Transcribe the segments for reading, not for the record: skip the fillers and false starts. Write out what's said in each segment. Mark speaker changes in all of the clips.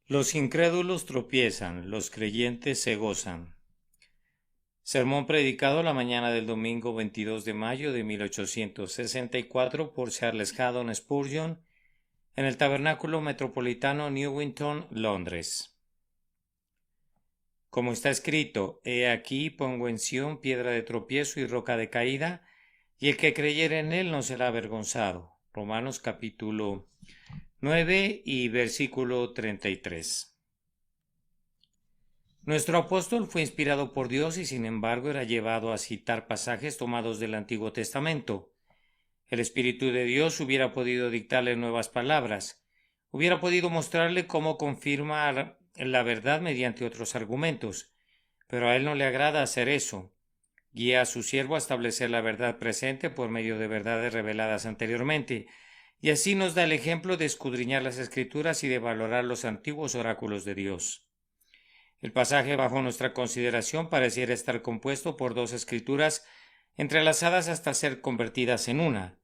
Speaker 1: Los incrédulos tropiezan, los creyentes se gozan. Sermón predicado la mañana del domingo 22 de mayo de 1864 por Charles Haddon Spurgeon en el Tabernáculo Metropolitano Newington, Londres. Como está escrito: He aquí pongo en Sión piedra de tropiezo y roca de caída, y el que creyere en él no será avergonzado. Romanos capítulo 9 y versículo 33. Nuestro apóstol fue inspirado por Dios y sin embargo era llevado a citar pasajes tomados del Antiguo Testamento. El Espíritu de Dios hubiera podido dictarle nuevas palabras, hubiera podido mostrarle cómo confirma la verdad mediante otros argumentos, pero a él no le agrada hacer eso. Guía a su siervo a establecer la verdad presente por medio de verdades reveladas anteriormente, y así nos da el ejemplo de escudriñar las Escrituras y de valorar los antiguos oráculos de Dios. El pasaje bajo nuestra consideración pareciera estar compuesto por dos escrituras entrelazadas hasta ser convertidas en una,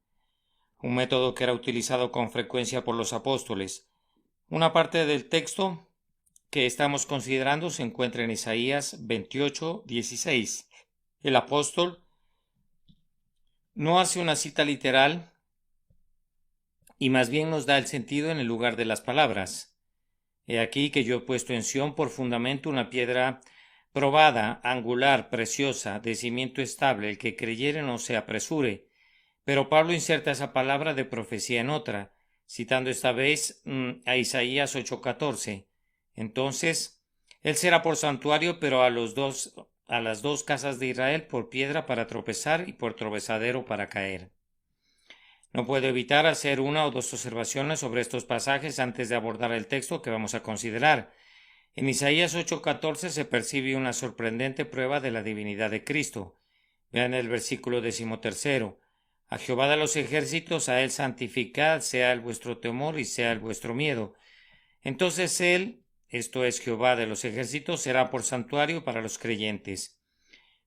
Speaker 1: un método que era utilizado con frecuencia por los apóstoles. Una parte del texto que estamos considerando se encuentra en Isaías 28:16. El apóstol no hace una cita literal y más bien nos da el sentido en el lugar de las palabras. He aquí que yo he puesto en Sión por fundamento una piedra probada, angular, preciosa, de cimiento estable, el que creyere no se apresure. Pero Pablo inserta esa palabra de profecía en otra, citando esta vez a Isaías 8:14. Entonces, él será por santuario, pero a las dos casas de Israel por piedra para tropezar y por tropezadero para caer. No puedo evitar hacer una o dos observaciones sobre estos pasajes antes de abordar el texto que vamos a considerar. En Isaías 8:14 se percibe una sorprendente prueba de la divinidad de Cristo. Vean el versículo 13: A Jehová de los ejércitos, a él santificad, sea el vuestro temor y sea el vuestro miedo. Entonces él, esto es Jehová de los ejércitos, será por santuario para los creyentes.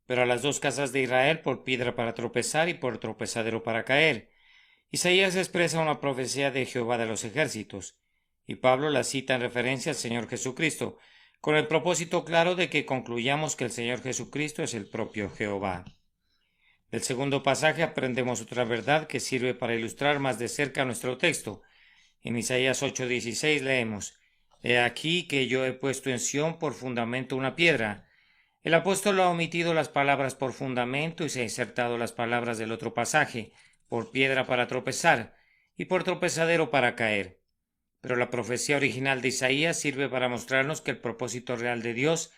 Speaker 1: Pero a las dos casas de Israel por piedra para tropezar y por tropezadero para caer. Isaías expresa una profecía de Jehová de los ejércitos, y Pablo la cita en referencia al Señor Jesucristo, con el propósito claro de que concluyamos que el Señor Jesucristo es el propio Jehová. Del segundo pasaje aprendemos otra verdad que sirve para ilustrar más de cerca nuestro texto. En Isaías 8:16 leemos: He aquí que yo he puesto en Sión por fundamento una piedra. El apóstol ha omitido las palabras por fundamento y se ha insertado las palabras del otro pasaje, por piedra para tropezar y por tropezadero para caer. Pero la profecía original de Isaías sirve para mostrarnos que el propósito real de Dios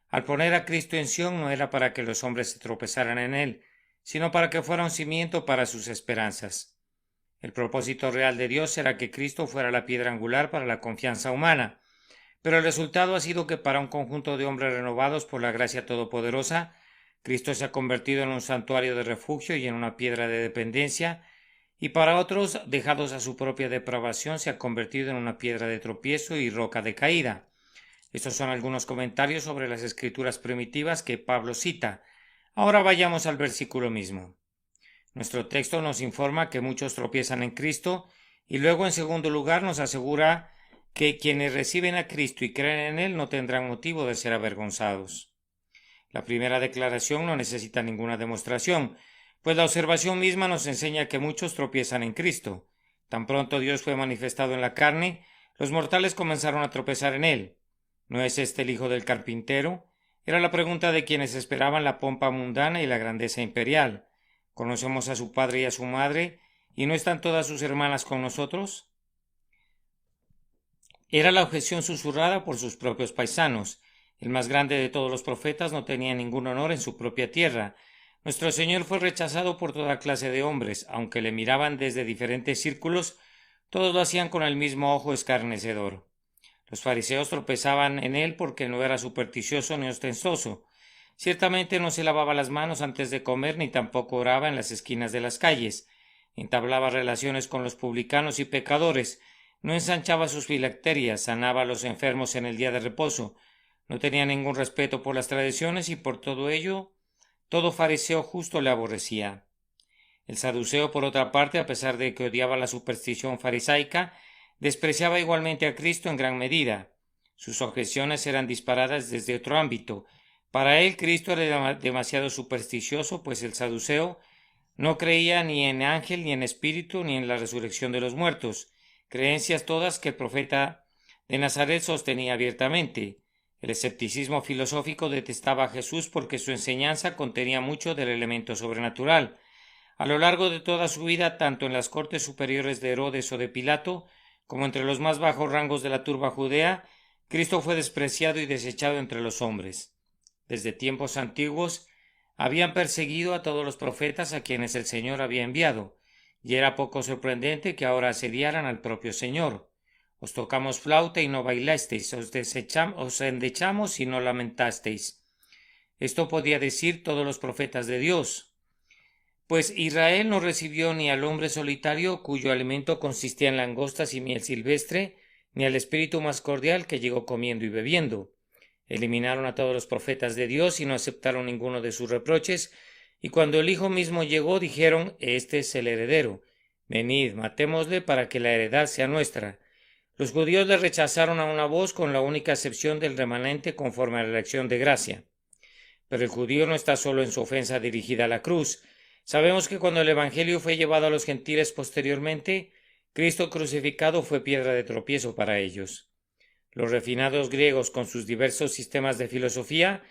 Speaker 1: al poner a Cristo en Sión no era para que los hombres se tropezaran en él, sino para que fuera un cimiento para sus esperanzas. El propósito real de Dios era que Cristo fuera la piedra angular para la confianza humana, pero el resultado ha sido que para un conjunto de hombres renovados por la gracia todopoderosa, Cristo se ha convertido en un santuario de refugio y en una piedra de dependencia, y para otros, dejados a su propia depravación, se ha convertido en una piedra de tropiezo y roca de caída. Estos son algunos comentarios sobre las escrituras primitivas que Pablo cita. Ahora vayamos al versículo mismo. Nuestro texto nos informa que muchos tropiezan en Cristo y luego en segundo lugar nos asegura que quienes reciben a Cristo y creen en Él no tendrán motivo de ser avergonzados. La primera declaración no necesita ninguna demostración, pues la observación misma nos enseña que muchos tropiezan en Cristo. Tan pronto Dios fue manifestado en la carne, los mortales comenzaron a tropezar en Él. ¿No es este el hijo del carpintero? Era la pregunta de quienes esperaban la pompa mundana y la grandeza imperial. ¿Conocemos a su padre y a su madre, y no están todas sus hermanas con nosotros? Era la objeción susurrada por sus propios paisanos. El más grande de todos los profetas no tenía ningún honor en su propia tierra. Nuestro Señor fue rechazado por toda clase de hombres, aunque le miraban desde diferentes círculos, todos lo hacían con el mismo ojo escarnecedor. Los fariseos tropezaban en él porque no era supersticioso ni ostentoso. Ciertamente no se lavaba las manos antes de comer ni tampoco oraba en las esquinas de las calles. Entablaba relaciones con los publicanos y pecadores. No ensanchaba sus filacterias, sanaba a los enfermos en el día de reposo. No tenía ningún respeto por las tradiciones y por todo ello, todo fariseo justo le aborrecía. El saduceo, por otra parte, a pesar de que odiaba la superstición farisaica, despreciaba igualmente a Cristo en gran medida. Sus objeciones eran disparadas desde otro ámbito. Para él, Cristo era demasiado supersticioso, pues el saduceo no creía ni en ángel, ni en espíritu, ni en la resurrección de los muertos, creencias todas que el profeta de Nazaret sostenía abiertamente. El escepticismo filosófico detestaba a Jesús porque su enseñanza contenía mucho del elemento sobrenatural. A lo largo de toda su vida, tanto en las cortes superiores de Herodes o de Pilato, como entre los más bajos rangos de la turba judea, Cristo fue despreciado y desechado entre los hombres. Desde tiempos antiguos habían perseguido a todos los profetas a quienes el Señor había enviado, y era poco sorprendente que ahora asediaran al propio Señor. Os tocamos flauta y no bailasteis, os endechamos y no lamentasteis. Esto podía decir todos los profetas de Dios, pues Israel no recibió ni al hombre solitario cuyo alimento consistía en langostas y miel silvestre, ni al espíritu más cordial que llegó comiendo y bebiendo. Eliminaron a todos los profetas de Dios y no aceptaron ninguno de sus reproches, y cuando el Hijo mismo llegó dijeron: Este es el heredero. Venid, matémosle para que la heredad sea nuestra. Los judíos le rechazaron a una voz, con la única excepción del remanente conforme a la elección de gracia. Pero el judío no está solo en su ofensa dirigida a la cruz. Sabemos que cuando el Evangelio fue llevado a los gentiles posteriormente, Cristo crucificado fue piedra de tropiezo para ellos. Los refinados griegos, con sus diversos sistemas de filosofía,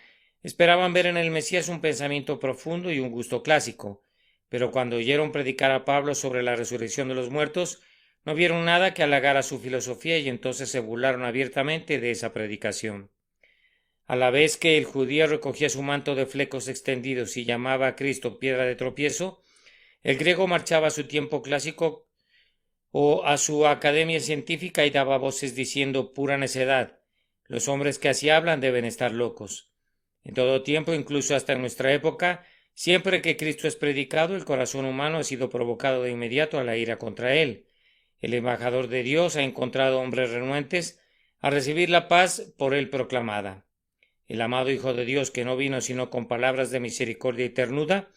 Speaker 1: esperaban ver en el Mesías un pensamiento profundo y un gusto clásico, pero cuando oyeron predicar a Pablo sobre la resurrección de los muertos, no vieron nada que halagara su filosofía y entonces se burlaron abiertamente de esa predicación. A la vez que el judío recogía su manto de flecos extendidos y llamaba a Cristo piedra de tropiezo, el griego marchaba a su tiempo clásico o a su academia científica y daba voces diciendo: pura necedad, los hombres que así hablan deben estar locos. En todo tiempo, incluso hasta en nuestra época, siempre que Cristo es predicado, el corazón humano ha sido provocado de inmediato a la ira contra él. El embajador de Dios ha encontrado hombres renuentes a recibir la paz por él proclamada. El amado Hijo de Dios, que no vino sino con palabras de misericordia y ternura,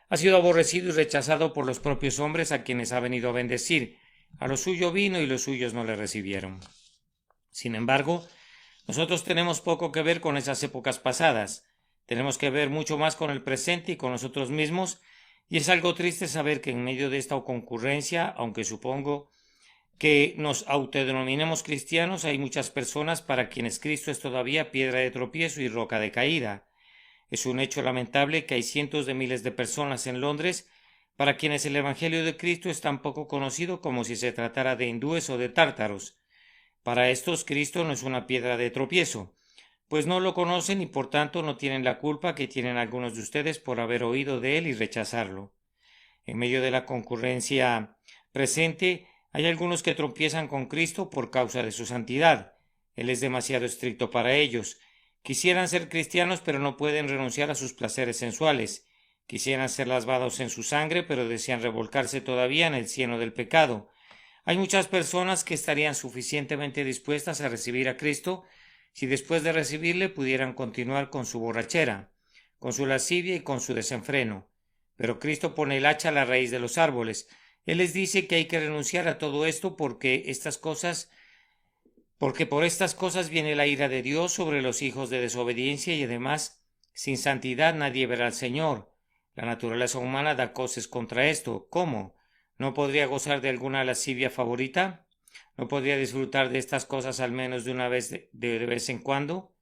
Speaker 1: ha sido aborrecido y rechazado por los propios hombres a quienes ha venido a bendecir. A lo suyo vino y los suyos no le recibieron. Sin embargo, nosotros tenemos poco que ver con esas épocas pasadas. Tenemos que ver mucho más con el presente y con nosotros mismos, y es algo triste saber que en medio de esta concurrencia, aunque supongo que nos autodenominemos cristianos, hay muchas personas para quienes Cristo es todavía piedra de tropiezo y roca de caída. Es un hecho lamentable que hay cientos de miles de personas en Londres para quienes el Evangelio de Cristo es tan poco conocido como si se tratara de hindúes o de tártaros. Para estos, Cristo no es una piedra de tropiezo, pues no lo conocen y por tanto no tienen la culpa que tienen algunos de ustedes por haber oído de él y rechazarlo. En medio de la concurrencia presente, hay algunos que tropiezan con Cristo por causa de su santidad. Él es demasiado estricto para ellos. Quisieran ser cristianos, pero no pueden renunciar a sus placeres sensuales. Quisieran ser lavados en su sangre, pero desean revolcarse todavía en el cieno del pecado. Hay muchas personas que estarían suficientemente dispuestas a recibir a Cristo si después de recibirle pudieran continuar con su borrachera, con su lascivia y con su desenfreno. Pero Cristo pone el hacha a la raíz de los árboles. Él les dice que hay que renunciar a todo esto porque por estas cosas viene la ira de Dios sobre los hijos de desobediencia y además, sin santidad nadie verá al Señor. La naturaleza humana da cosas contra esto. ¿Cómo? ¿No podría gozar de alguna lascivia favorita? ¿No podría disfrutar de estas cosas al menos de una vez de vez en cuando?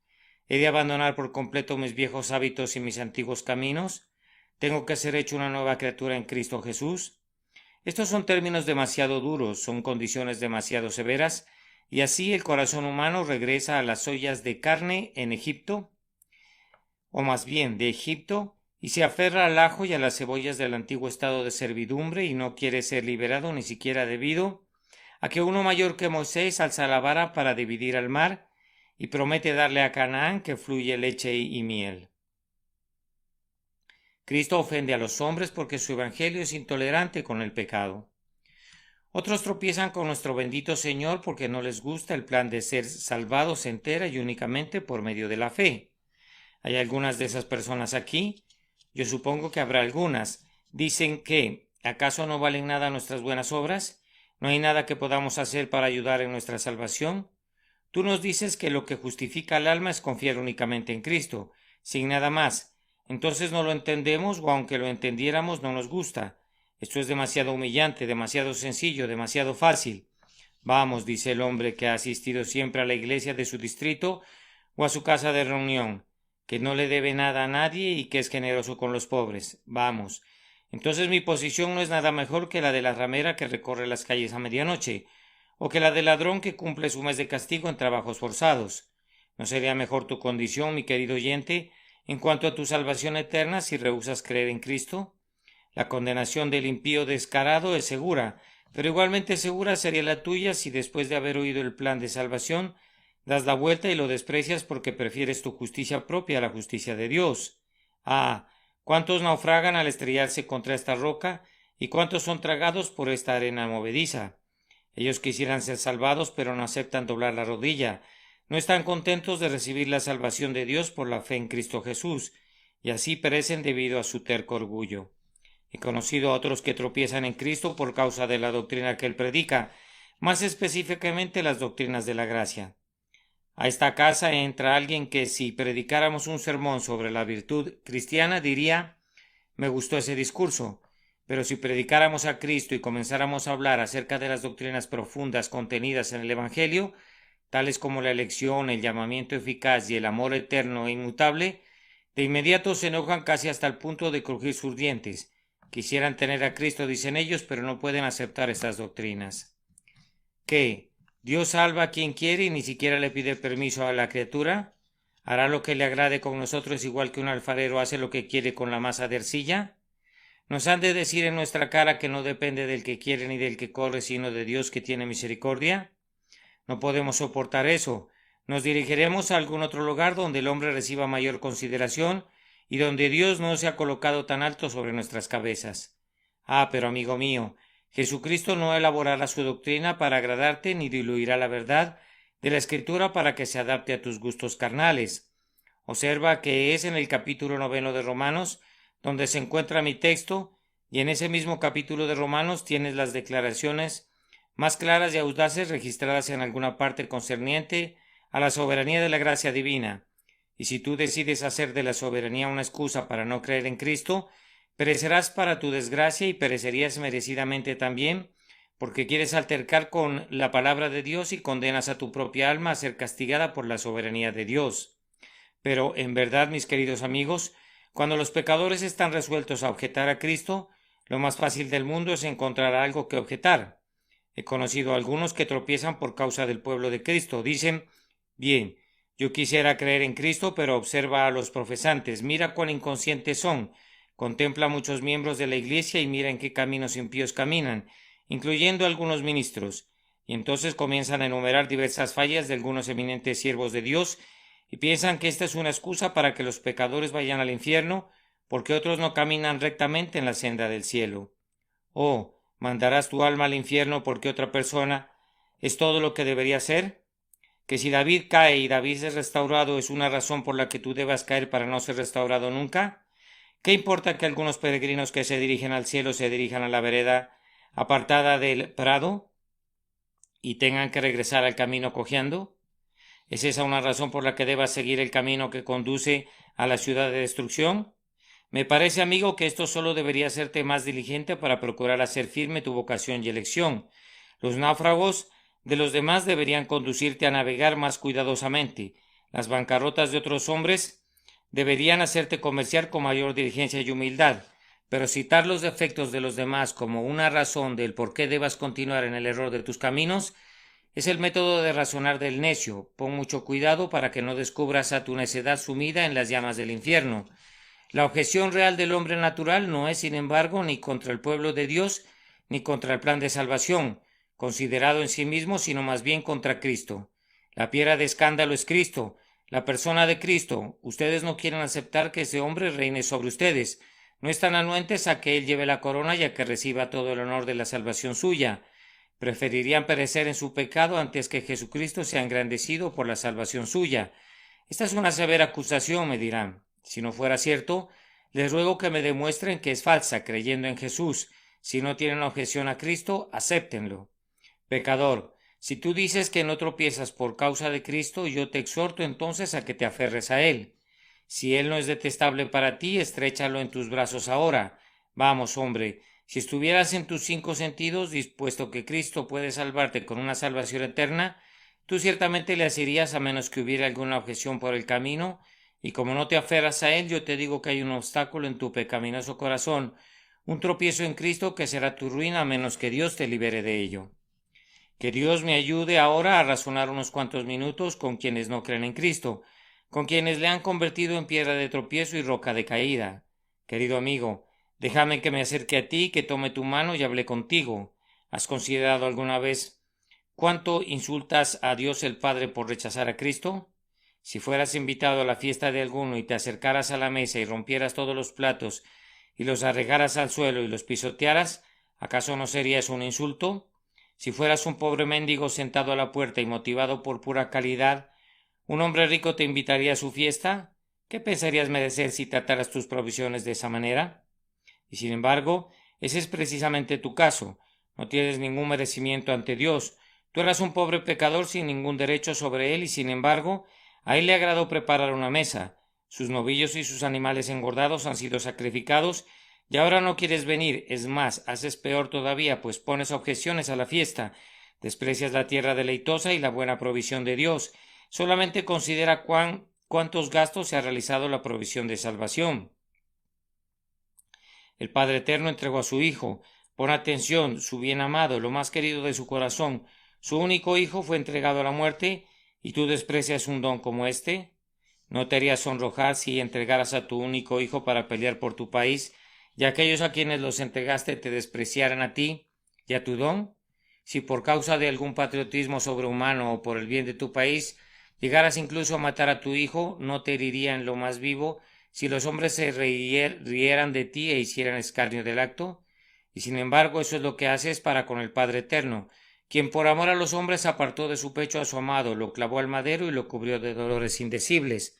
Speaker 1: ¿He de abandonar por completo mis viejos hábitos y mis antiguos caminos? ¿Tengo que ser hecho una nueva criatura en Cristo Jesús? Estos son términos demasiado duros, son condiciones demasiado severas, y así el corazón humano regresa a las ollas de carne en Egipto, o más bien de Egipto, y se aferra al ajo y a las cebollas del antiguo estado de servidumbre y no quiere ser liberado ni siquiera debido a que uno mayor que Moisés alza la vara para dividir al mar y promete darle a Canaán que fluye leche y miel. Cristo ofende a los hombres porque su evangelio es intolerante con el pecado. Otros tropiezan con nuestro bendito Señor porque no les gusta el plan de ser salvados entera y únicamente por medio de la fe. ¿Hay algunas de esas personas aquí? Yo supongo que habrá algunas. Dicen que, ¿acaso no valen nada nuestras buenas obras? ¿No hay nada que podamos hacer para ayudar en nuestra salvación? Tú nos dices que lo que justifica al alma es confiar únicamente en Cristo, sin nada más. Entonces no lo entendemos, o aunque lo entendiéramos no nos gusta. Esto es demasiado humillante, demasiado sencillo, demasiado fácil. Vamos, dice el hombre que ha asistido siempre a la iglesia de su distrito o a su casa de reunión, que no le debe nada a nadie y que es generoso con los pobres. Vamos. Entonces mi posición no es nada mejor que la de la ramera que recorre las calles a medianoche, o que la del ladrón que cumple su mes de castigo en trabajos forzados. ¿No sería mejor tu condición, mi querido oyente, en cuanto a tu salvación eterna si rehusas creer en Cristo? La condenación del impío descarado es segura, pero igualmente segura sería la tuya si después de haber oído el plan de salvación das la vuelta y lo desprecias porque prefieres tu justicia propia a la justicia de Dios. Ah, cuántos naufragan al estrellarse contra esta roca y cuántos son tragados por esta arena movediza. Ellos quisieran ser salvados, pero no aceptan doblar la rodilla. No están contentos de recibir la salvación de Dios por la fe en Cristo Jesús, y así perecen debido a su terco orgullo. He conocido a otros que tropiezan en Cristo por causa de la doctrina que él predica, más específicamente las doctrinas de la gracia. A esta casa entra alguien que si predicáramos un sermón sobre la virtud cristiana diría: me gustó ese discurso, pero si predicáramos a Cristo y comenzáramos a hablar acerca de las doctrinas profundas contenidas en el Evangelio, tales como la elección, el llamamiento eficaz y el amor eterno e inmutable, de inmediato se enojan casi hasta el punto de crujir sus dientes. Quisieran tener a Cristo, dicen ellos, pero no pueden aceptar estas doctrinas. ¿Qué? ¿Dios salva a quien quiere y ni siquiera le pide permiso a la criatura? ¿Hará lo que le agrade con nosotros igual que un alfarero hace lo que quiere con la masa de arcilla? ¿Nos han de decir en nuestra cara que no depende del que quiere ni del que corre, sino de Dios que tiene misericordia? No podemos soportar eso. Nos dirigiremos a algún otro lugar donde el hombre reciba mayor consideración y donde Dios no se ha colocado tan alto sobre nuestras cabezas. Ah, pero amigo mío, Jesucristo no elaborará su doctrina para agradarte ni diluirá la verdad de la Escritura para que se adapte a tus gustos carnales. Observa que es en el capítulo 9 de Romanos donde se encuentra mi texto, y en ese mismo capítulo de Romanos tienes las declaraciones más claras y audaces registradas en alguna parte concerniente a la soberanía de la gracia divina. Y si tú decides hacer de la soberanía una excusa para no creer en Cristo, perecerás para tu desgracia y perecerías merecidamente también, porque quieres altercar con la palabra de Dios y condenas a tu propia alma a ser castigada por la soberanía de Dios. Pero, en verdad, mis queridos amigos, cuando los pecadores están resueltos a objetar a Cristo, lo más fácil del mundo es encontrar algo que objetar. He conocido a algunos que tropiezan por causa del pueblo de Cristo. Dicen: bien, yo quisiera creer en Cristo, pero observa a los profesantes, mira cuán inconscientes son, contempla a muchos miembros de la Iglesia y mira en qué caminos impíos caminan, incluyendo algunos ministros, y entonces comienzan a enumerar diversas fallas de algunos eminentes siervos de Dios, y piensan que esta es una excusa para que los pecadores vayan al infierno, porque otros no caminan rectamente en la senda del cielo. Oh, ¿mandarás tu alma al infierno porque otra persona es todo lo que debería ser? ¿Que si David cae y David es restaurado es una razón por la que tú debas caer para no ser restaurado nunca? ¿Qué importa que algunos peregrinos que se dirigen al cielo se dirijan a la vereda apartada del prado y tengan que regresar al camino cojeando? ¿Es esa una razón por la que debas seguir el camino que conduce a la ciudad de destrucción? Me parece, amigo, que esto solo debería hacerte más diligente para procurar hacer firme tu vocación y elección. Los náufragos de los demás deberían conducirte a navegar más cuidadosamente. Las bancarrotas de otros hombres deberían hacerte comerciar con mayor diligencia y humildad. Pero citar los defectos de los demás como una razón del por qué debas continuar en el error de tus caminos es el método de razonar del necio. Pon mucho cuidado para que no descubras a tu necedad sumida en las llamas del infierno. La objeción real del hombre natural no es, sin embargo, ni contra el pueblo de Dios, ni contra el plan de salvación, considerado en sí mismo, sino más bien contra Cristo. La piedra de escándalo es Cristo, la persona de Cristo. Ustedes no quieren aceptar que ese hombre reine sobre ustedes. No están anuentes a que él lleve la corona y a que reciba todo el honor de la salvación suya. Preferirían perecer en su pecado antes que Jesucristo sea engrandecido por la salvación suya. Esta es una severa acusación, me dirán. Si no fuera cierto, les ruego que me demuestren que es falsa, creyendo en Jesús. Si no tienen objeción a Cristo, acéptenlo. Pecador, Si tú dices que no tropiezas por causa de Cristo, yo te exhorto entonces a que te aferres a Él. Si Él no es detestable para ti, estréchalo en tus brazos ahora. Vamos, hombre, si estuvieras en tus 5 sentidos, dispuesto que Cristo puede salvarte con una salvación eterna, tú ciertamente le asirías a menos que hubiera alguna objeción por el camino, y como no te aferras a Él, yo te digo que hay un obstáculo en tu pecaminoso corazón, un tropiezo en Cristo que será tu ruina a menos que Dios te libere de ello. Que Dios me ayude ahora a razonar unos cuantos minutos con quienes no creen en Cristo, con quienes le han convertido en piedra de tropiezo y roca de caída. Querido amigo, déjame que me acerque a ti, que tome tu mano y hable contigo. ¿Has considerado alguna vez cuánto insultas a Dios el Padre por rechazar a Cristo? Si fueras invitado a la fiesta de alguno y te acercaras a la mesa y rompieras todos los platos y los arrojaras al suelo y los pisotearas, ¿acaso no sería eso un insulto? Si fueras un pobre mendigo sentado a la puerta y motivado por pura caridad, ¿un hombre rico te invitaría a su fiesta? ¿Qué pensarías merecer si trataras tus provisiones de esa manera? Y sin embargo, ese es precisamente tu caso. No tienes ningún merecimiento ante Dios. Tú eras un pobre pecador sin ningún derecho sobre él y sin embargo, a él le agradó preparar una mesa. Sus novillos y sus animales engordados han sido sacrificados y ahora no quieres venir. Es más, haces peor todavía, pues pones objeciones a la fiesta. Desprecias la tierra deleitosa y la buena provisión de Dios. Solamente considera cuántos gastos se ha realizado la provisión de salvación. El Padre Eterno entregó a su Hijo. Pon atención, su bien amado, lo más querido de su corazón, su único Hijo fue entregado a la muerte, y tú desprecias un don como este. ¿No te harías sonrojar si entregaras a tu único Hijo para pelear por tu país, y aquellos a quienes los entregaste te despreciaran a ti y a tu don? Si por causa de algún patriotismo sobrehumano o por el bien de tu país llegaras incluso a matar a tu hijo, no te heriría en lo más vivo si los hombres se rieran de ti e hicieran escarnio del acto. Y sin embargo eso es lo que haces para con el Padre Eterno, quien por amor a los hombres apartó de su pecho a su amado, lo clavó al madero y lo cubrió de dolores indecibles.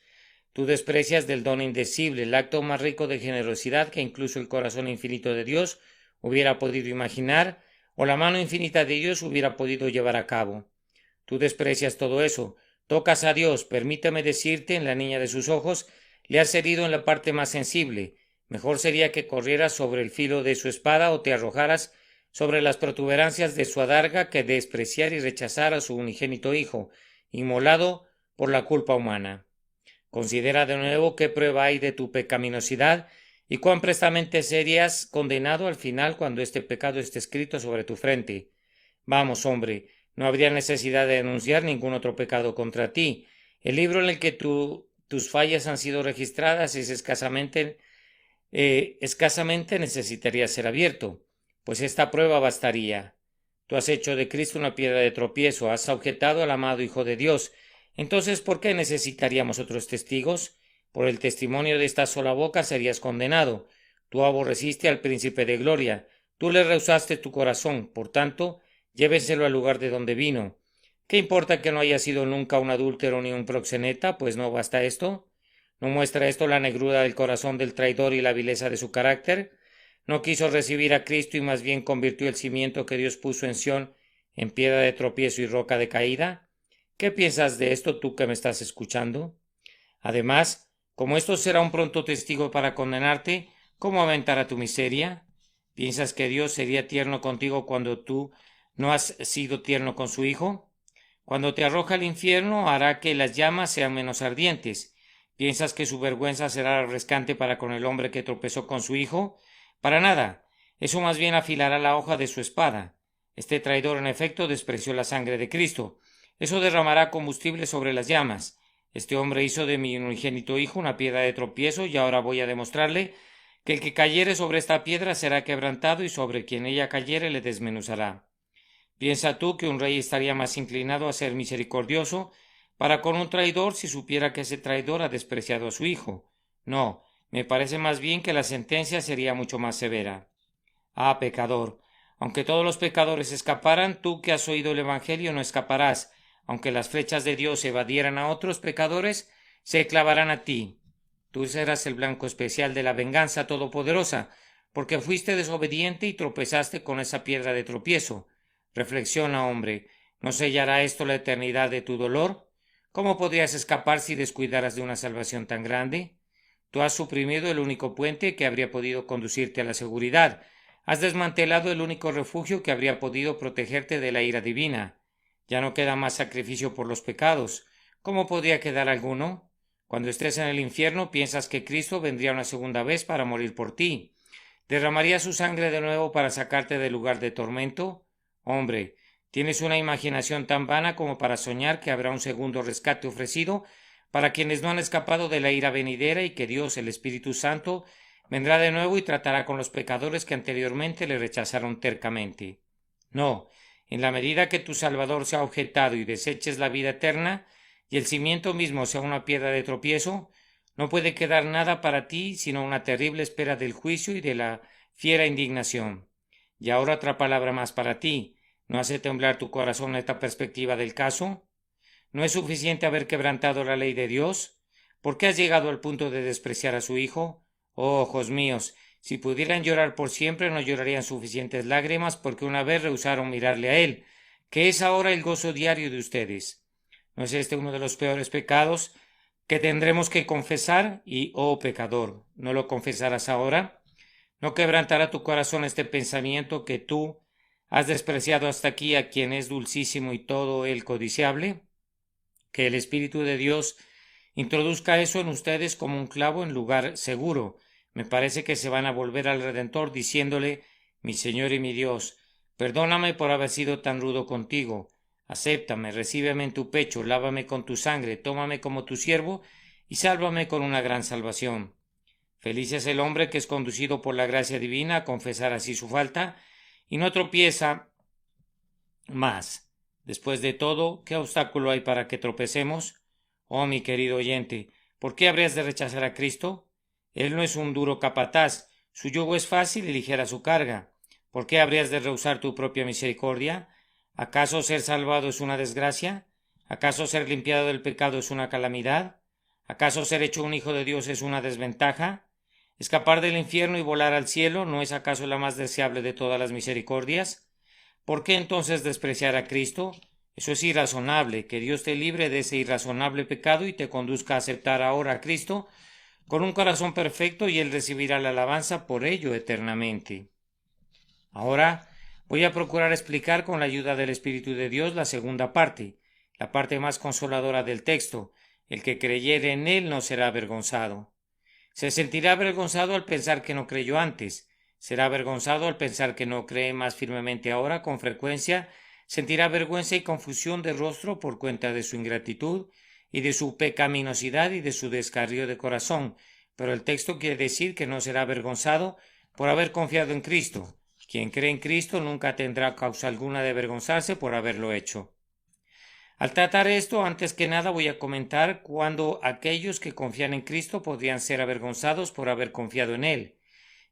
Speaker 1: Tú desprecias del don indecible, el acto más rico de generosidad que incluso el corazón infinito de Dios hubiera podido imaginar, o la mano infinita de Dios hubiera podido llevar a cabo. Tú desprecias todo eso, tocas a Dios, permíteme decirte, en la niña de sus ojos, le has herido en la parte más sensible. Mejor sería que corrieras sobre el filo de su espada o te arrojaras sobre las protuberancias de su adarga que despreciar y rechazar a su unigénito Hijo, inmolado por la culpa humana. Considera de nuevo qué prueba hay de tu pecaminosidad y cuán prestamente serías condenado al final cuando este pecado esté escrito sobre tu frente. Vamos, hombre, no habría necesidad de denunciar ningún otro pecado contra ti. El libro en el que tus fallas han sido registradas es escasamente necesitaría ser abierto, pues esta prueba bastaría. Tú has hecho de Cristo una piedra de tropiezo, has objetado al amado Hijo de Dios. Entonces, ¿por qué necesitaríamos otros testigos? Por el testimonio de esta sola boca serías condenado. Tú aborreciste al príncipe de gloria, tú le rehusaste tu corazón, por tanto, lléveselo al lugar de donde vino. ¿Qué importa que no haya sido nunca un adúltero ni un proxeneta? Pues no basta esto. ¿No muestra esto la negrura del corazón del traidor y la vileza de su carácter? No quiso recibir a Cristo y más bien convirtió el cimiento que Dios puso en Sión en piedra de tropiezo y roca de caída. ¿Qué piensas de esto tú que me estás escuchando? Además, como esto será un pronto testigo para condenarte, ¿cómo aumentará tu miseria? ¿Piensas que Dios sería tierno contigo cuando tú no has sido tierno con su Hijo? Cuando te arroja al infierno hará que las llamas sean menos ardientes. ¿Piensas que su vergüenza será refrescante para con el hombre que tropezó con su Hijo? Para nada. Eso más bien afilará la hoja de su espada. Este traidor en efecto despreció la sangre de Cristo. Eso derramará combustible sobre las llamas. Este hombre hizo de mi unigénito Hijo una piedra de tropiezo y ahora voy a demostrarle que el que cayere sobre esta piedra será quebrantado y sobre quien ella cayere le desmenuzará. ¿Piensa tú que un rey estaría más inclinado a ser misericordioso para con un traidor si supiera que ese traidor ha despreciado a su hijo? No, me parece más bien que la sentencia sería mucho más severa. Ah, pecador, aunque todos los pecadores escaparan, tú que has oído el Evangelio no escaparás. Aunque las flechas de Dios evadieran a otros pecadores, se clavarán a ti. Tú serás el blanco especial de la venganza todopoderosa, porque fuiste desobediente y tropezaste con esa piedra de tropiezo. Reflexiona, hombre, ¿No sellará esto la eternidad de tu dolor? ¿Cómo podrías escapar si descuidaras de una salvación tan grande? Tú has suprimido el único puente que habría podido conducirte a la seguridad. Has desmantelado el único refugio que habría podido protegerte de la ira divina. Ya no queda más sacrificio por los pecados. ¿Cómo podría quedar alguno? Cuando estés en el infierno, piensas que Cristo vendría una segunda vez para morir por ti. ¿Derramaría su sangre de nuevo para sacarte del lugar de tormento? Hombre, ¿tienes una imaginación tan vana como para soñar que habrá un segundo rescate ofrecido para quienes no han escapado de la ira venidera y que Dios, el Espíritu Santo, vendrá de nuevo y tratará con los pecadores que anteriormente le rechazaron tercamente? No, en la medida que tu Salvador sea objetado y deseches la vida eterna, y el cimiento mismo sea una piedra de tropiezo, no puede quedar nada para ti sino una terrible espera del juicio y de la fiera indignación. Y ahora otra palabra más para ti. ¿No hace temblar tu corazón esta perspectiva del caso? ¿No es suficiente haber quebrantado la ley de Dios? ¿Por qué has llegado al punto de despreciar a su Hijo? Oh, ojos míos, si pudieran llorar por siempre, no llorarían suficientes lágrimas porque una vez rehusaron mirarle a Él, que es ahora el gozo diario de ustedes. ¿No es este uno de los peores pecados que tendremos que confesar? Y, oh pecador, ¿no lo confesarás ahora? ¿No quebrantará tu corazón este pensamiento que tú has despreciado hasta aquí a quien es dulcísimo y todo él codiciable? Que el Espíritu de Dios introduzca eso en ustedes como un clavo en lugar seguro. Me parece que se van a volver al Redentor diciéndole: mi Señor y mi Dios, perdóname por haber sido tan rudo contigo. Acéptame, recíbeme en tu pecho, lávame con tu sangre, tómame como tu siervo y sálvame con una gran salvación. Feliz es el hombre que es conducido por la gracia divina a confesar así su falta y no tropieza más. Después de todo, ¿qué obstáculo hay para que tropecemos? Oh, mi querido oyente, ¿por qué habrías de rechazar a Cristo? Él no es un duro capataz, su yugo es fácil y ligera su carga. ¿Por qué habrías de rehusar tu propia misericordia? ¿Acaso ser salvado es una desgracia? ¿Acaso ser limpiado del pecado es una calamidad? ¿Acaso ser hecho un hijo de Dios es una desventaja? ¿Escapar del infierno y volar al cielo no es acaso la más deseable de todas las misericordias? ¿Por qué entonces despreciar a Cristo? Eso es irrazonable. Que Dios te libre de ese irrazonable pecado y te conduzca a aceptar ahora a Cristo con un corazón perfecto, y Él recibirá la alabanza por ello eternamente. Ahora voy a procurar explicar con la ayuda del Espíritu de Dios la segunda parte, la parte más consoladora del texto. El que creyere en Él no será avergonzado. Se sentirá avergonzado al pensar que no creyó antes. Será avergonzado al pensar que no cree más firmemente ahora. Con frecuencia sentirá vergüenza y confusión de rostro por cuenta de su ingratitud y de su pecaminosidad y de su descarrío de corazón. Pero el texto quiere decir que no será avergonzado por haber confiado en Cristo. Quien cree en Cristo nunca tendrá causa alguna de avergonzarse por haberlo hecho. Al tratar esto, antes que nada voy a comentar cuándo aquellos que confían en Cristo podrían ser avergonzados por haber confiado en Él.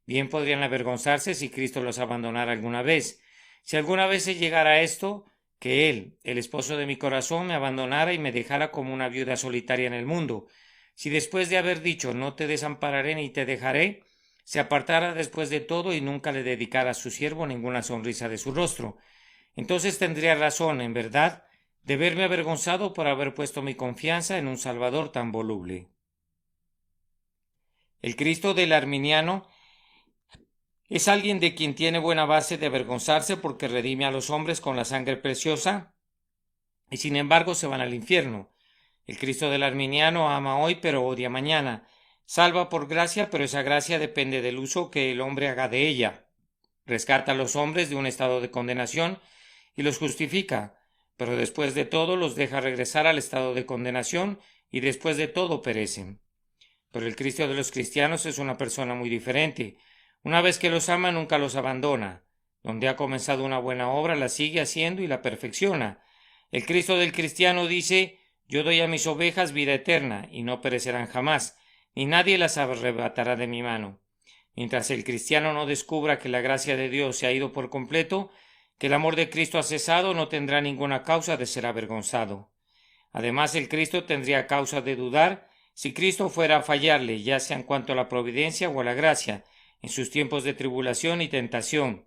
Speaker 1: Bien podrían avergonzarse si Cristo los abandonara alguna vez. Si alguna vez se llegara a esto, que Él, el esposo de mi corazón, me abandonara y me dejara como una viuda solitaria en el mundo. Si después de haber dicho no te desampararé ni te dejaré, se apartara después de todo y nunca le dedicara a su siervo ninguna sonrisa de su rostro, entonces tendría razón, en verdad, de verme avergonzado por haber puesto mi confianza en un Salvador tan voluble. El Cristo del arminiano es alguien de quien tiene buena base de avergonzarse porque redime a los hombres con la sangre preciosa y sin embargo se van al infierno. El Cristo del arminiano ama hoy pero odia mañana. Salva por gracia, pero esa gracia depende del uso que el hombre haga de ella. Rescata a los hombres de un estado de condenación y los justifica, pero después de todo los deja regresar al estado de condenación y después de todo perecen. Pero el Cristo de los cristianos es una persona muy diferente. Una vez que los ama, nunca los abandona. Donde ha comenzado una buena obra, la sigue haciendo y la perfecciona. El Cristo del cristiano dice: yo doy a mis ovejas vida eterna, y no perecerán jamás, ni nadie las arrebatará de mi mano. Mientras el cristiano no descubra que la gracia de Dios se ha ido por completo, que el amor de Cristo ha cesado, no tendrá ninguna causa de ser avergonzado. Además, el Cristo tendría causa de dudar si Cristo fuera a fallarle, ya sea en cuanto a la providencia o a la gracia, en sus tiempos de tribulación y tentación.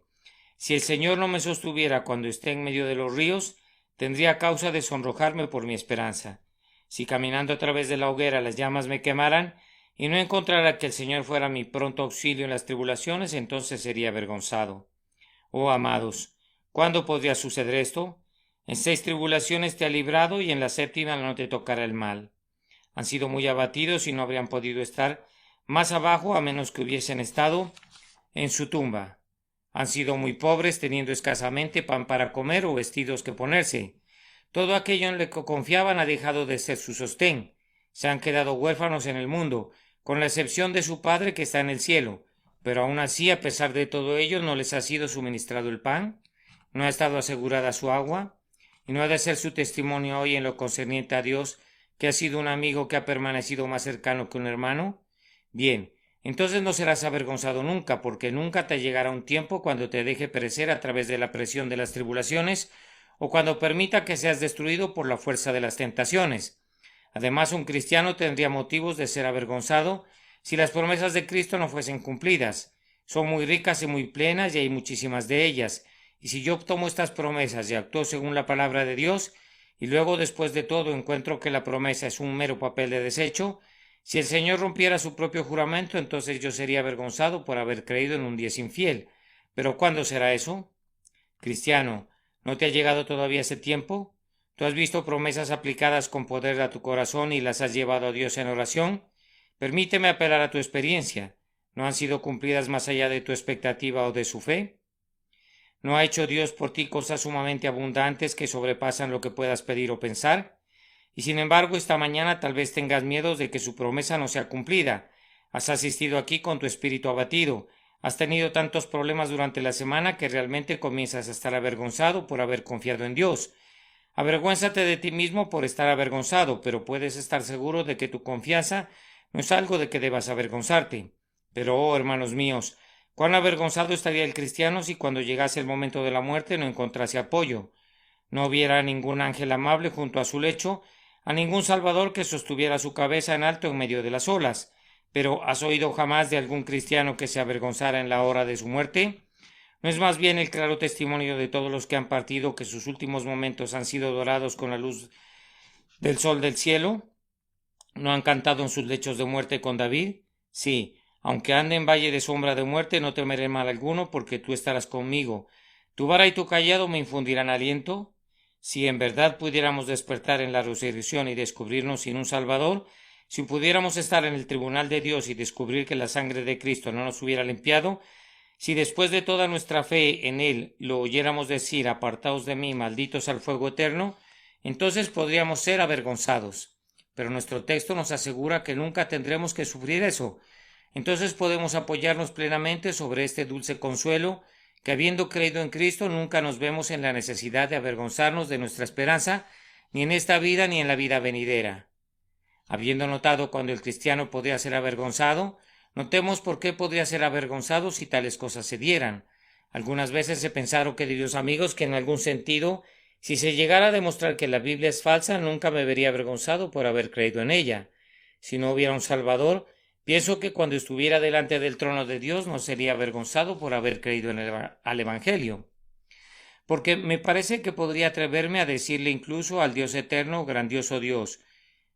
Speaker 1: Si el Señor no me sostuviera cuando esté en medio de los ríos, tendría causa de sonrojarme por mi esperanza. Si caminando a través de la hoguera las llamas me quemaran, y no encontrara que el Señor fuera mi pronto auxilio en las tribulaciones, entonces sería avergonzado. Oh amados, ¿cuándo podría suceder esto? En 6 tribulaciones te ha librado, y en la 7ª no te tocará el mal. Han sido muy abatidos y no habrían podido estar más abajo a menos que hubiesen estado en su tumba. Han sido muy pobres, teniendo escasamente pan para comer o vestidos que ponerse. Todo aquello en lo que confiaban ha dejado de ser su sostén. Se han quedado huérfanos en el mundo, con la excepción de su Padre que está en el cielo. Pero aun así, a pesar de todo ello, no les ha sido suministrado el pan, no ha estado asegurada su agua, y no ha de ser su testimonio hoy en lo concerniente a Dios, que ha sido un amigo que ha permanecido más cercano que un hermano. Bien, entonces no serás avergonzado nunca, porque nunca te llegará un tiempo cuando te deje perecer a través de la presión de las tribulaciones, o cuando permita que seas destruido por la fuerza de las tentaciones. Además, un cristiano tendría motivos de ser avergonzado si las promesas de Cristo no fuesen cumplidas. Son muy ricas y muy plenas, y hay muchísimas de ellas. Y si yo tomo estas promesas y actúo según la palabra de Dios, y luego después de todo encuentro que la promesa es un mero papel de desecho, si el Señor rompiera su propio juramento, entonces yo sería avergonzado por haber creído en un Dios infiel. ¿Pero cuándo será eso? Cristiano, ¿no te ha llegado todavía ese tiempo? ¿Tú has visto promesas aplicadas con poder a tu corazón y las has llevado a Dios en oración? Permíteme apelar a tu experiencia. ¿No han sido cumplidas más allá de tu expectativa o de su fe? ¿No ha hecho Dios por ti cosas sumamente abundantes que sobrepasan lo que puedas pedir o pensar? Y sin embargo, esta mañana tal vez tengas miedo de que su promesa no sea cumplida. Has asistido aquí con tu espíritu abatido. Has tenido tantos problemas durante la semana que realmente comienzas a estar avergonzado por haber confiado en Dios. Avergüénzate de ti mismo por estar avergonzado, pero puedes estar seguro de que tu confianza no es algo de que debas avergonzarte. Pero, oh hermanos míos, cuán avergonzado estaría el cristiano si cuando llegase el momento de la muerte no encontrase apoyo, no hubiera a ningún ángel amable junto a su lecho, a ningún salvador que sostuviera su cabeza en alto en medio de las olas. Pero ¿has oído jamás de algún cristiano que se avergonzara en la hora de su muerte? ¿No es más bien el claro testimonio de todos los que han partido que sus últimos momentos han sido dorados con la luz del sol del cielo? ¿No han cantado en sus lechos de muerte con David? Sí, aunque ande en valle de sombra de muerte, no temeré mal alguno, porque tú estarás conmigo. Tu vara y tu cayado me infundirán aliento. Si en verdad pudiéramos despertar en la resurrección y descubrirnos sin un Salvador, si pudiéramos estar en el tribunal de Dios y descubrir que la sangre de Cristo no nos hubiera limpiado, si después de toda nuestra fe en Él lo oyéramos decir, apartaos de mí, malditos al fuego eterno, entonces podríamos ser avergonzados. Pero nuestro texto nos asegura que nunca tendremos que sufrir eso. Entonces podemos apoyarnos plenamente sobre este dulce consuelo, que habiendo creído en Cristo nunca nos vemos en la necesidad de avergonzarnos de nuestra esperanza, ni en esta vida ni en la vida venidera. Habiendo notado cuando el cristiano podría ser avergonzado, notemos por qué podría ser avergonzado si tales cosas se dieran. Algunas veces he pensado, queridos amigos, que en algún sentido, si se llegara a demostrar que la Biblia es falsa, nunca me vería avergonzado por haber creído en ella. Si no hubiera un Salvador, pienso que cuando estuviera delante del trono de Dios no sería avergonzado por haber creído al Evangelio. Porque me parece que podría atreverme a decirle incluso al Dios eterno, grandioso Dios,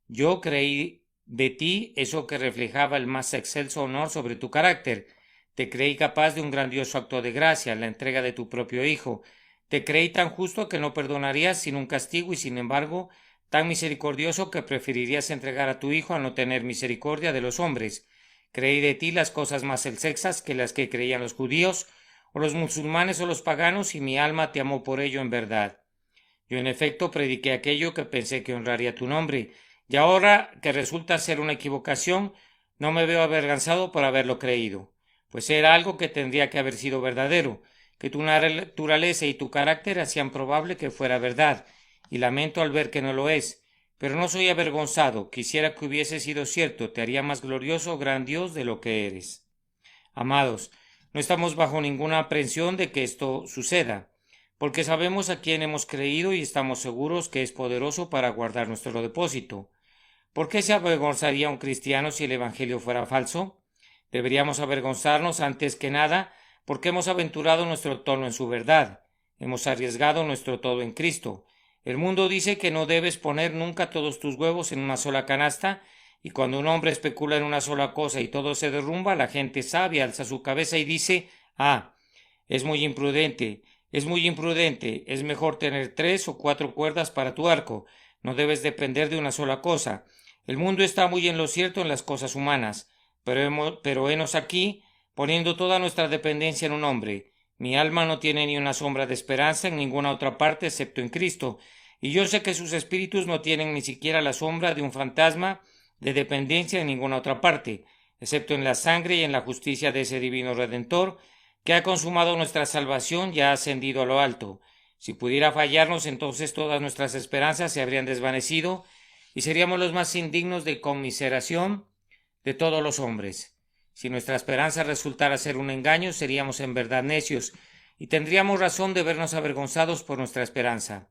Speaker 1: yo creí de ti eso que reflejaba el más excelso honor sobre tu carácter. Te creí capaz de un grandioso acto de gracia, la entrega de tu propio Hijo. Te creí tan justo que no perdonarías sin un castigo y sin embargo tan misericordioso que preferirías entregar a tu Hijo a no tener misericordia de los hombres. Creí de ti las cosas más excelsas que las que creían los judíos, o los musulmanes o los paganos, y mi alma te amó por ello en verdad. Yo en efecto prediqué aquello que pensé que honraría tu nombre, y ahora que resulta ser una equivocación, no me veo avergonzado por haberlo creído, pues era algo que tendría que haber sido verdadero, que tu naturaleza y tu carácter hacían probable que fuera verdad, y lamento al ver que no lo es, pero no soy avergonzado, quisiera que hubiese sido cierto, te haría más glorioso, gran Dios, de lo que eres. Amados, no estamos bajo ninguna aprensión de que esto suceda, porque sabemos a quién hemos creído y estamos seguros que es poderoso para guardar nuestro depósito. ¿Por qué se avergonzaría un cristiano si el Evangelio fuera falso? Deberíamos avergonzarnos antes que nada porque hemos aventurado nuestro tono en su verdad, hemos arriesgado nuestro todo en Cristo, El mundo dice que no debes poner nunca todos tus huevos en una sola canasta, y cuando un hombre especula en una sola cosa y todo se derrumba, la gente sabia alza su cabeza y dice: ah, es muy imprudente, es mejor tener 3 o 4 cuerdas para tu arco, no debes depender de una sola cosa. El mundo está muy en lo cierto en las cosas humanas, pero henos aquí, poniendo toda nuestra dependencia en un hombre. Mi alma no tiene ni una sombra de esperanza en ninguna otra parte excepto en Cristo, y yo sé que sus espíritus no tienen ni siquiera la sombra de un fantasma de dependencia en ninguna otra parte, excepto en la sangre y en la justicia de ese divino Redentor, que ha consumado nuestra salvación y ha ascendido a lo alto. Si pudiera fallarnos, entonces todas nuestras esperanzas se habrían desvanecido y seríamos los más indignos de conmiseración de todos los hombres. Si nuestra esperanza resultara ser un engaño, seríamos en verdad necios y tendríamos razón de vernos avergonzados por nuestra esperanza.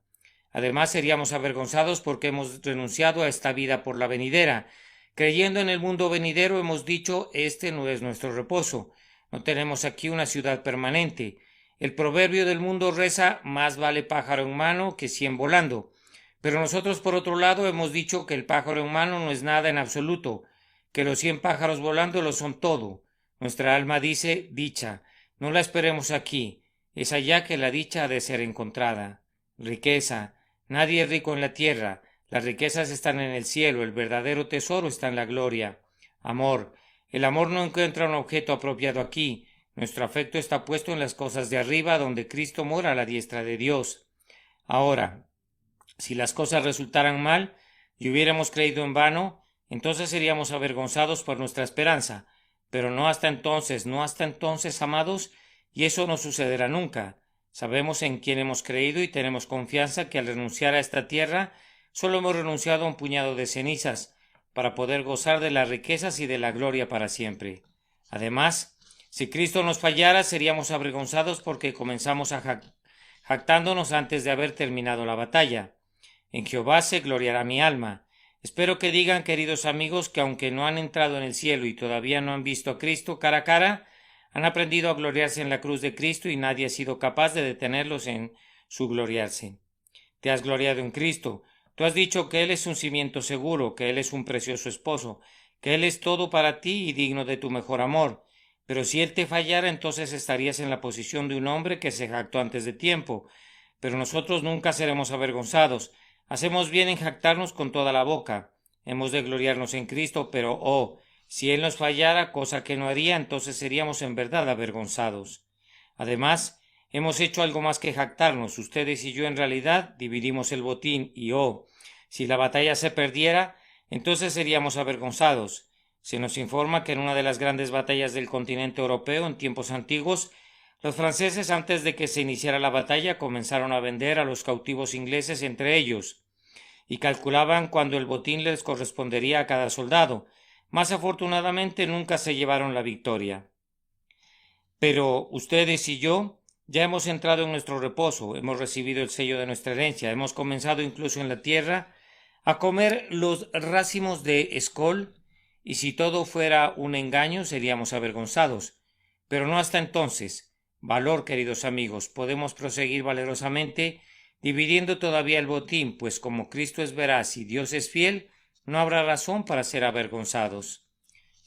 Speaker 1: Además, seríamos avergonzados porque hemos renunciado a esta vida por la venidera. Creyendo en el mundo venidero, hemos dicho: este no es nuestro reposo. No tenemos aquí una ciudad permanente. El proverbio del mundo reza: más vale pájaro en mano que 100 volando. Pero nosotros, por otro lado, hemos dicho que el pájaro en mano no es nada en absoluto, que los 100 pájaros volando lo son todo. Nuestra alma dice: dicha, no la esperemos aquí, es allá que la dicha ha de ser encontrada. Riqueza, nadie es rico en la tierra, las riquezas están en el cielo, el verdadero tesoro está en la gloria. Amor, el amor no encuentra un objeto apropiado aquí, nuestro afecto está puesto en las cosas de arriba, donde Cristo mora a la diestra de Dios. Ahora, si las cosas resultaran mal y hubiéramos creído en vano, entonces seríamos avergonzados por nuestra esperanza, pero no hasta entonces, amados, y eso no sucederá nunca. Sabemos en quién hemos creído y tenemos confianza que al renunciar a esta tierra solo hemos renunciado a un puñado de cenizas para poder gozar de las riquezas y de la gloria para siempre. Además, si Cristo nos fallara, seríamos avergonzados porque comenzamos jactándonos antes de haber terminado la batalla. En Jehová se gloriará mi alma. Espero que digan, queridos amigos, que aunque no han entrado en el cielo y todavía no han visto a Cristo cara a cara, han aprendido a gloriarse en la cruz de Cristo y nadie ha sido capaz de detenerlos en su gloriarse. Te has gloriado en Cristo. Tú has dicho que Él es un cimiento seguro, que Él es un precioso esposo, que Él es todo para ti y digno de tu mejor amor. Pero si Él te fallara, entonces estarías en la posición de un hombre que se jactó antes de tiempo. Pero nosotros nunca seremos avergonzados. Hacemos bien en jactarnos con toda la boca. Hemos de gloriarnos en Cristo, pero si Él nos fallara, cosa que no haría, entonces seríamos en verdad avergonzados. Además, hemos hecho algo más que jactarnos. Ustedes y yo en realidad dividimos el botín y si la batalla se perdiera, entonces seríamos avergonzados. Se nos informa que en una de las grandes batallas del continente europeo en tiempos antiguos, los franceses, antes de que se iniciara la batalla, comenzaron a vender a los cautivos ingleses entre ellos, y calculaban cuándo el botín les correspondería a cada soldado. Más afortunadamente nunca se llevaron la victoria. Pero ustedes y yo ya hemos entrado en nuestro reposo, hemos recibido el sello de nuestra herencia, hemos comenzado incluso en la tierra a comer los racimos de escol, y si todo fuera un engaño seríamos avergonzados. Pero no hasta entonces. Valor, queridos amigos, podemos proseguir valerosamente dividiendo todavía el botín, pues como Cristo es veraz y Dios es fiel, no habrá razón para ser avergonzados.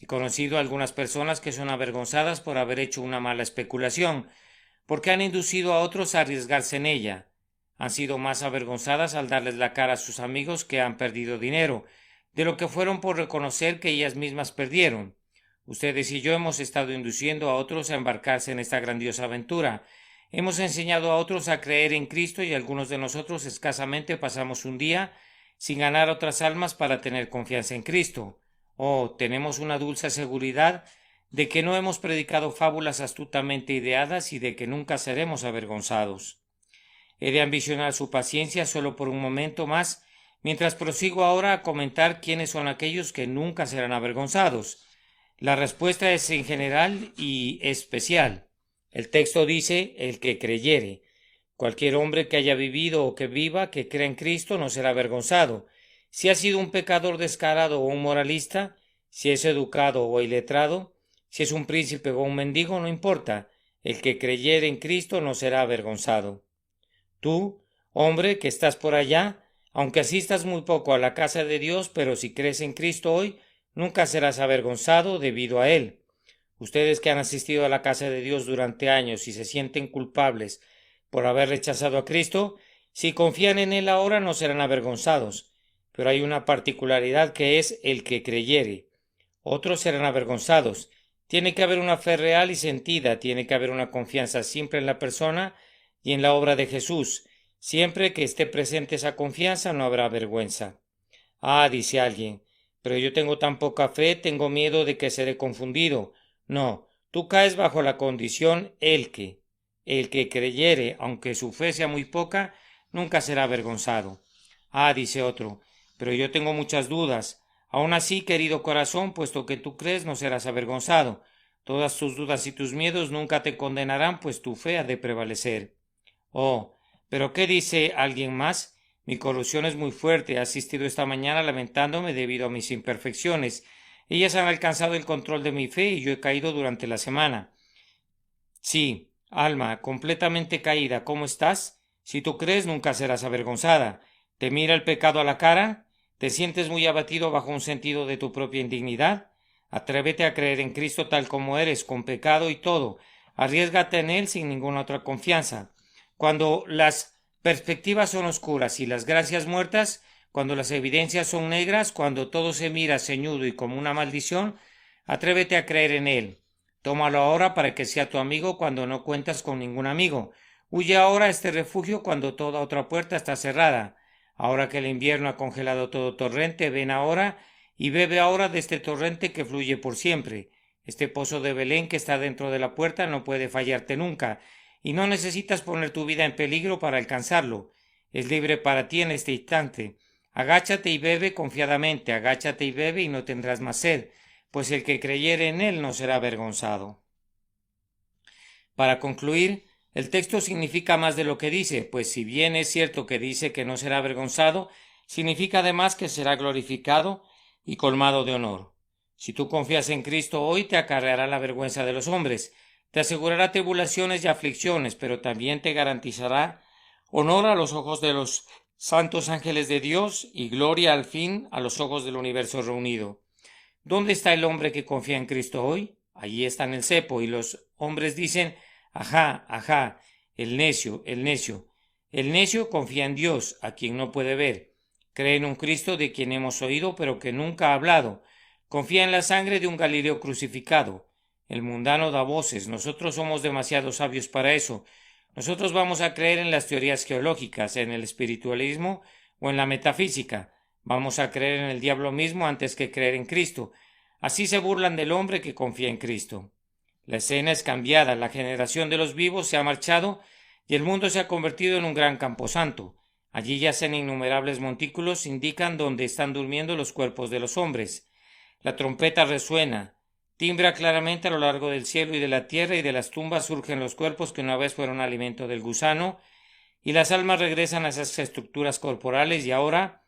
Speaker 1: He conocido a algunas personas que son avergonzadas por haber hecho una mala especulación, porque han inducido a otros a arriesgarse en ella. Han sido más avergonzadas al darles la cara a sus amigos que han perdido dinero, de lo que fueron por reconocer que ellas mismas perdieron. Ustedes y yo hemos estado induciendo a otros a embarcarse en esta grandiosa aventura. Hemos enseñado a otros a creer en Cristo y algunos de nosotros escasamente pasamos un día sin ganar otras almas para tener confianza en Cristo. Tenemos una dulce seguridad de que no hemos predicado fábulas astutamente ideadas y de que nunca seremos avergonzados. He de ambicionar su paciencia solo por un momento más, mientras prosigo ahora a comentar quiénes son aquellos que nunca serán avergonzados. La respuesta es en general y especial. El texto dice: el que creyere. Cualquier hombre que haya vivido o que viva, que crea en Cristo, no será avergonzado. Si ha sido un pecador descarado o un moralista, si es educado o iletrado, si es un príncipe o un mendigo, no importa. El que creyere en Cristo no será avergonzado. Tú, Hombre, que estás por allá, aunque asistas muy poco a la casa de Dios, pero si crees en Cristo hoy, nunca serás avergonzado debido a Él. Ustedes que han asistido a la casa de Dios durante años y se sienten culpables por haber rechazado a Cristo, si confían en Él ahora no serán avergonzados. Pero hay una particularidad que es el que creyere. Otros serán avergonzados. Tiene que haber una fe real y sentida, tiene que haber una confianza siempre en la persona y en la obra de Jesús. Siempre que esté presente esa confianza no habrá vergüenza. Ah, dice alguien, pero yo tengo tan poca fe, tengo miedo de que seré confundido. No, tú caes bajo la condición el que creyere, aunque su fe sea muy poca, nunca será avergonzado. Ah, dice otro, pero yo tengo muchas dudas. Aun así, querido corazón, puesto que tú crees, no serás avergonzado. Todas tus dudas y tus miedos nunca te condenarán, pues tu fe ha de prevalecer. Oh, pero ¿qué dice alguien más? Mi corrupción es muy fuerte. He asistido esta mañana lamentándome debido a mis imperfecciones. Ellas han alcanzado el control de mi fe y yo he caído durante la semana. Sí, alma, completamente caída, ¿cómo estás? Si tú crees, nunca serás avergonzada. ¿Te mira el pecado a la cara? ¿Te sientes muy abatido bajo un sentido de tu propia indignidad? Atrévete a creer en Cristo tal como eres, con pecado y todo. Arriésgate en Él sin ninguna otra confianza. Cuando las perspectivas son oscuras y las gracias muertas, cuando las evidencias son negras, cuando todo se mira ceñudo y como una maldición, atrévete a creer en Él. Tómalo ahora para que sea tu amigo cuando no cuentas con ningún amigo. Huye ahora a este refugio cuando toda otra puerta está cerrada. Ahora que el invierno ha congelado todo torrente, ven ahora y bebe ahora de este torrente que fluye por siempre. Este pozo de Belén que está dentro de la puerta no puede fallarte nunca, y no necesitas poner tu vida en peligro para alcanzarlo. Es libre para ti en este instante. Agáchate y bebe confiadamente, agáchate y bebe y no tendrás más sed, pues el que creyere en él no será avergonzado. Para concluir, el texto significa más de lo que dice, pues si bien es cierto que dice que no será avergonzado, significa además que será glorificado y colmado de honor. Si tú confías en Cristo hoy, te acarreará la vergüenza de los hombres, te asegurará tribulaciones y aflicciones, pero también te garantizará honor a los ojos de los santos ángeles de Dios y gloria al fin a los ojos del universo reunido. ¿Dónde está el hombre que confía en Cristo hoy? Allí está en el cepo, y los hombres dicen, ajá, ajá, el necio, el necio. El necio confía en Dios, a quien no puede ver. Cree en un Cristo de quien hemos oído, pero que nunca ha hablado. Confía en la sangre de un Galileo crucificado. El mundano da voces. Nosotros somos demasiado sabios para eso. Nosotros vamos a creer en las teorías geológicas, en el espiritualismo o en la metafísica. Vamos a creer en el diablo mismo antes que creer en Cristo. Así se burlan del hombre que confía en Cristo. La escena es cambiada, la generación de los vivos se ha marchado y el mundo se ha convertido en un gran camposanto. Allí yacen innumerables montículos, indican dónde están durmiendo los cuerpos de los hombres. La trompeta resuena, timbra claramente a lo largo del cielo y de la tierra, y de las tumbas surgen los cuerpos que una vez fueron alimento del gusano, y las almas regresan a esas estructuras corporales. Y ahora,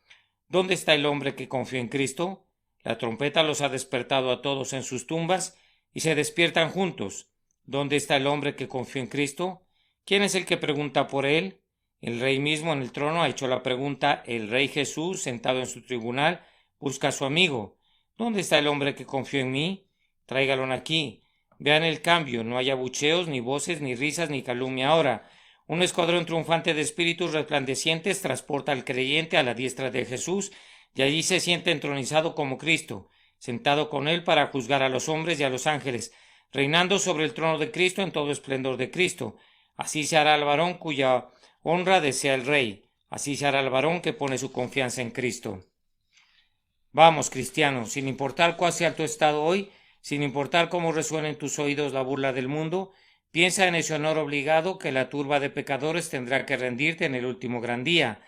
Speaker 1: ¿dónde está el hombre que confió en Cristo? La trompeta los ha despertado a todos en sus tumbas y se despiertan juntos. ¿Dónde está el hombre que confió en Cristo? ¿Quién es el que pregunta por él? El rey mismo en el trono ha hecho la pregunta. El rey Jesús, sentado en su tribunal, busca a su amigo. ¿Dónde está el hombre que confió en mí? Tráigalon aquí. Vean el cambio. No hay abucheos, ni voces, ni risas, ni calumnia ahora. Un escuadrón triunfante de espíritus resplandecientes transporta al creyente a la diestra de Jesús, y allí se siente entronizado como Cristo, sentado con él para juzgar a los hombres y a los ángeles, reinando sobre el trono de Cristo en todo esplendor de Cristo. Así se hará al varón cuya honra desea el rey. Así se hará al varón que pone su confianza en Cristo. Vamos, cristiano, sin importar cuál sea tu estado hoy, sin importar cómo resuene en tus oídos la burla del mundo, piensa en ese honor obligado que la turba de pecadores tendrá que rendirte en el último gran día.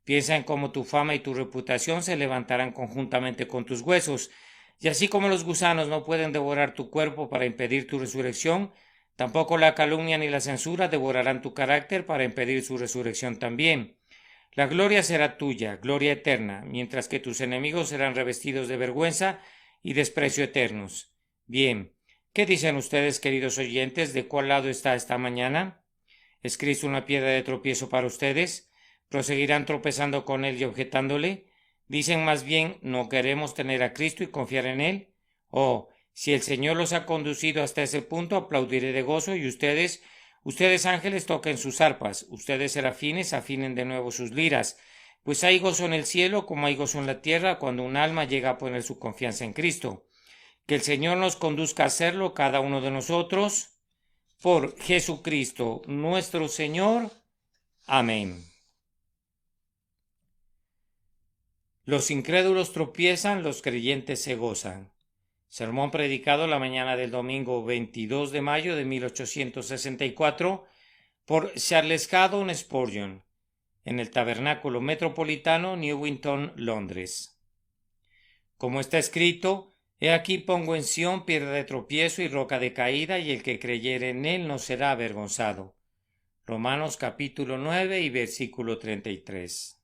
Speaker 1: Piensa en cómo tu fama y tu reputación se levantarán conjuntamente con tus huesos, y así como los gusanos no pueden devorar tu cuerpo para impedir tu resurrección, tampoco la calumnia ni la censura devorarán tu carácter para impedir su resurrección también. La gloria será tuya, gloria eterna, mientras que tus enemigos serán revestidos de vergüenza y desprecio eternos. Bien, ¿qué dicen ustedes, queridos oyentes? ¿De cuál lado está esta mañana? ¿Es Cristo una piedra de tropiezo para ustedes? Proseguirán tropezando con él y objetándole. Dicen más bien, no queremos tener a Cristo y confiar en él. Oh, si el Señor los ha conducido hasta ese punto, aplaudiré de gozo, y ustedes ángeles, toquen sus arpas, ustedes serafines afinen de nuevo sus liras, pues hay gozo en el cielo como hay gozo en la tierra cuando un alma llega a poner su confianza en Cristo. Que el Señor nos conduzca a hacerlo cada uno de nosotros, por Jesucristo nuestro Señor. Amén. Los incrédulos tropiezan, los creyentes se gozan. Sermón predicado la mañana del domingo 22 de mayo de 1864 por Charles Haddon Spurgeon en el Tabernáculo Metropolitano, Newington, Londres. Como está escrito, he aquí pongo en Sión piedra de tropiezo y roca de caída, y el que creyere en él no será avergonzado. Romanos capítulo 9 y versículo 33.